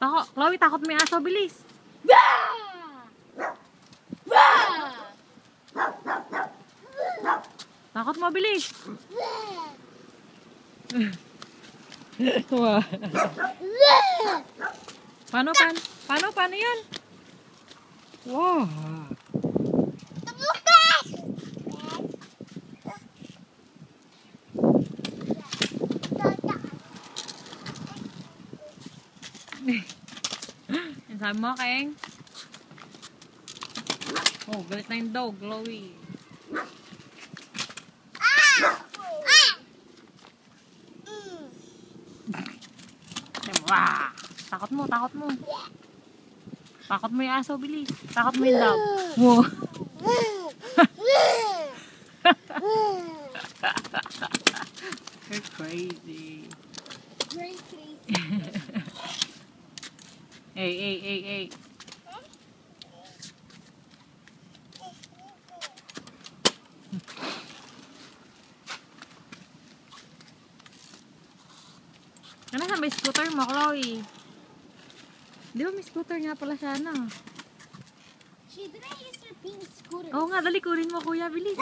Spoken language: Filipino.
Chloe, takot mo yung aso. Bilis. Takot mo, bilis. Wow. Paano yan? Wow. Yan sabi mo, Keng? Oh, galit na yung dog, Chloe. Wow. Takot mo. Takot mo yung aso, bilis. Takot mo yung dog. Wow. You're crazy. Very crazy. Hey. Ano sa may scooter mo, Chloe? Di ba may scooter nga pala siya, no? She didn't use her pink scooter. Oo nga, dali kunin mo, kuya. Bilis.